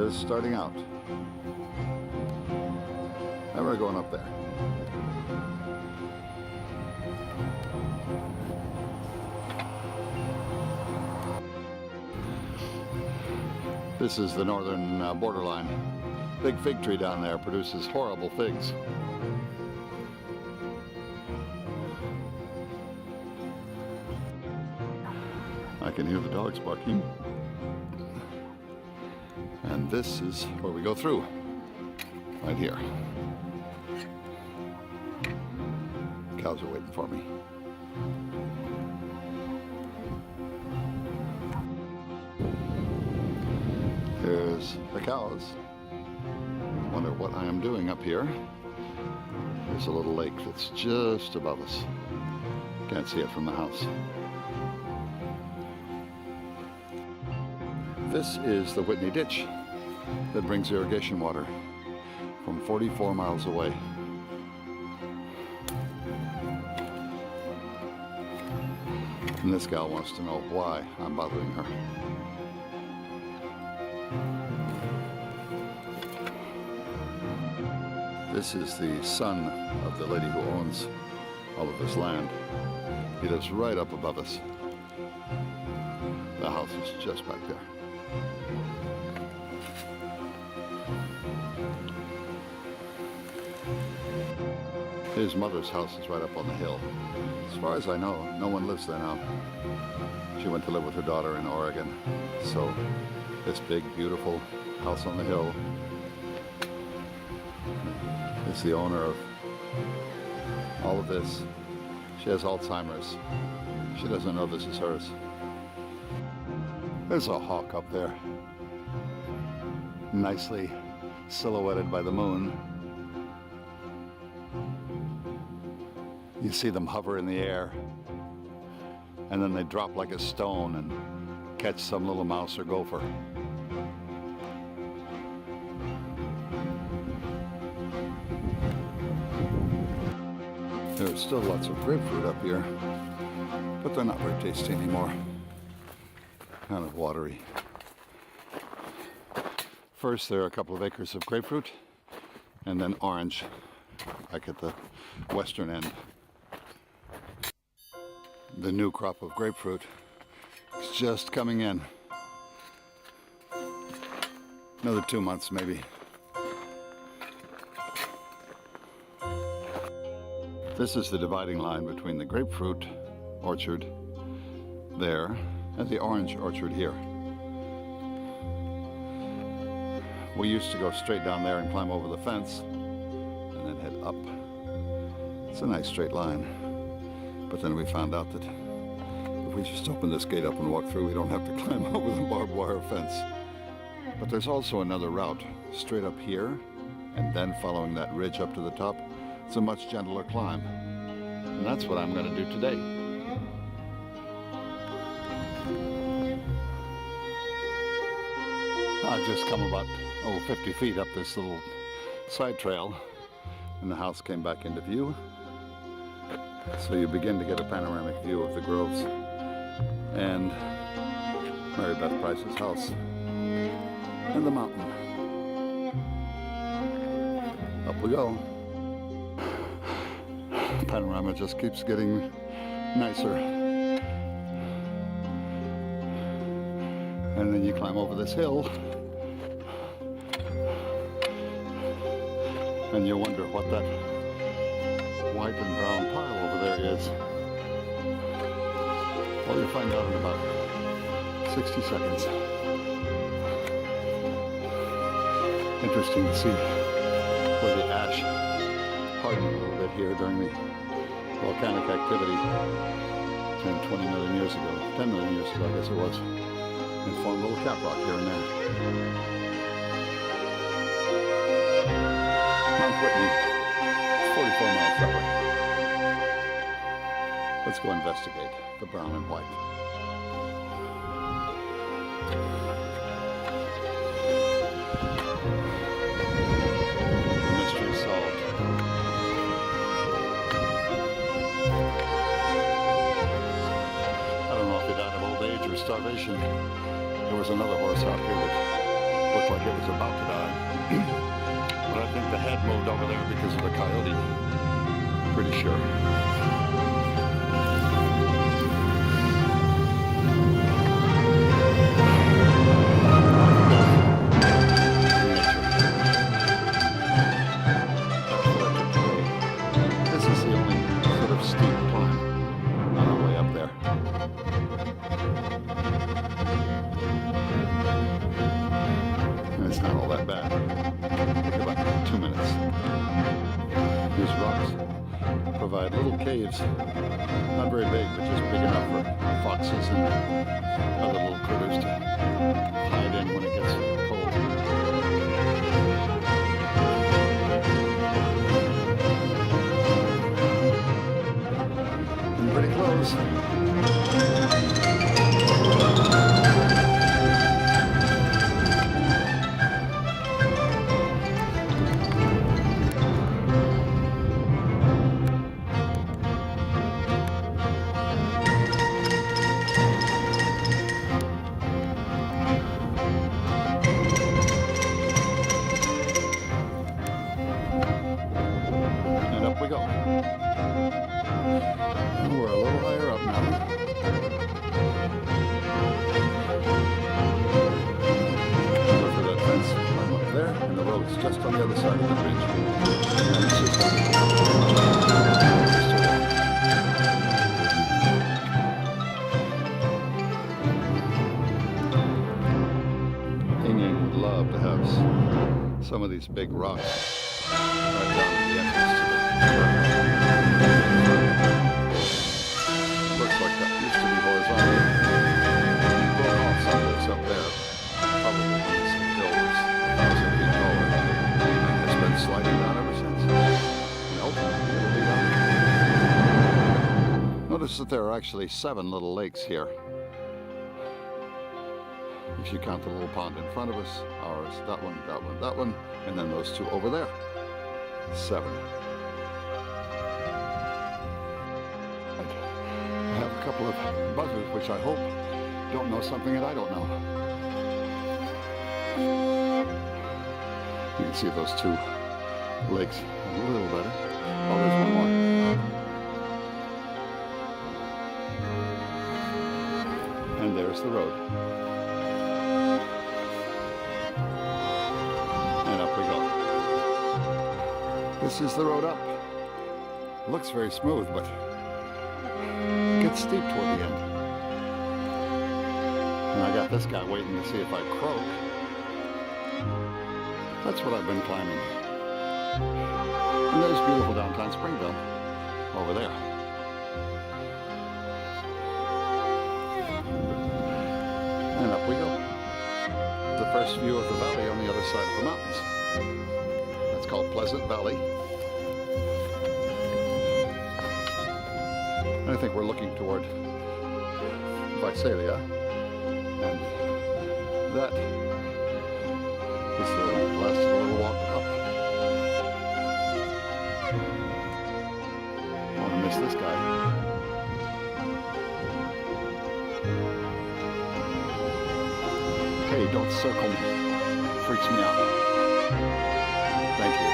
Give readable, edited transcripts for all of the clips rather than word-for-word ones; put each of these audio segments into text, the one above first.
just starting out. Now we're going up there. This is the northern borderline. Big fig tree down there produces horrible figs. I can hear the dogs barking. And this is where we go through, right here. Cows are waiting for me. There's the cows. Wonder what I am doing up here. There's a little lake that's just above us. Can't see it from the house. This is the Whitney Ditch that brings irrigation water from 44 miles away. And this gal wants to know why I'm bothering her. This is the son of the lady who owns all of this land. He lives right up above us. The house is just back there. His mother's house is right up on the hill. As far as I know, no one lives there now. She went to live with her daughter in Oregon. So this big, beautiful house on the hill is the owner of all of this. She has Alzheimer's. She doesn't know this is hers. There's a hawk up there, nicely silhouetted by the moon. You see them hover in the air, and then they drop like a stone and catch some little mouse or gopher. There's still lots of grapefruit up here, but they're not very tasty anymore. Kind of watery. First, there are a couple of acres of grapefruit, and then orange, like at the western end. The new crop of grapefruit is just coming in. Another 2 months, maybe. This is the dividing line between the grapefruit orchard there and the orange orchard here. We used to go straight down there and climb over the fence and then head up. It's a nice straight line. But then we found out that if we just open this gate up and walk through, we don't have to climb over the barbed wire fence. But there's also another route, straight up here, and then following that ridge up to the top. It's a much gentler climb. And that's what I'm going to do today. I've just come about 50 feet up this little side trail, and the house came back into view. So you begin to get a panoramic view of the groves and Mary Beth Price's house and the mountain. Up we go. The panorama just keeps getting nicer. And then you climb over this hill and you wonder what that white and brown pile over there is. Well, you'll find out in about 60 seconds. Interesting to see where the ash hardened a little bit here during the volcanic activity 10, 20 million years ago, 10 million years ago I guess it was, and formed a little cap rock here and there. Mount Whitney, 44 miles that way. Let's go investigate the brown and white. The mystery is solved. I don't know if he died of old age or starvation. There was another horse out here that Looked like it was about to die. But I think the head moved over there because of the coyote. Pretty sure. This is the only sort of steep climb on our way up there. And it's not all that bad. Take about 2 minutes. These rocks provide little caves, not very big, but just big enough for foxes and other little critters to hide in when it gets cold. And pretty close. And up we go. And we're a little higher up now. Look for that fence. I'm up there, and the road's just on the other side of the bridge. And it's just Ying would love to have some of these big rocks right down at the entrance to the looks like that used to be horizontal. Broke off someplace up there. Probably when this hill was 1,000 feet taller. And it's been sliding down ever since. And ultimately it'll be down. Notice that there are actually 7 little lakes here. If you count the little pond in front of us, ours, that one, that one, that one, and then those 2 over there. 7. I have a couple of buzzards which I hope don't know something that I don't know. You can see those 2 lakes a little better. Oh, there's one more. And there's the road. And up we go. This is the road up. Looks very smooth, but it gets steep toward the end. And I got this guy waiting to see if I croak. That's what I've been climbing. And there's beautiful downtown Springville over there. And up we go. The first view of the valley on the other side of the mountains. That's called Pleasant Valley. And I think we're looking toward Visalia. And that is the last little walk up. I want to miss this guy. Hey, don't circle me. It freaks me out. Thank you.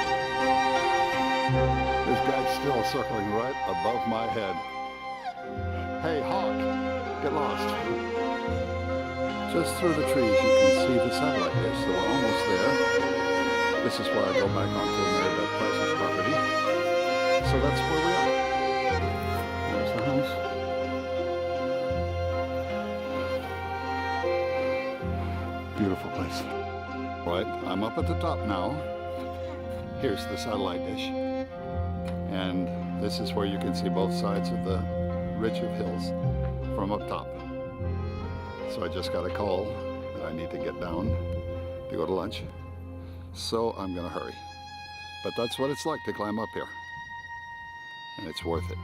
This guy's still circling right above my head. Hey, hawk, get lost. Just through the trees you can see the satellite dish, so we're almost there. This is where I go back onto Mary Beth Price's property. So that's where we are. There's the house. Beautiful place. Right, I'm up at the top now. Here's the satellite dish. And this is where you can see both sides of the ridge of hills from up top. So I just got a call that I need to get down to go to lunch. So I'm gonna hurry. But that's what it's like to climb up here. And it's worth it.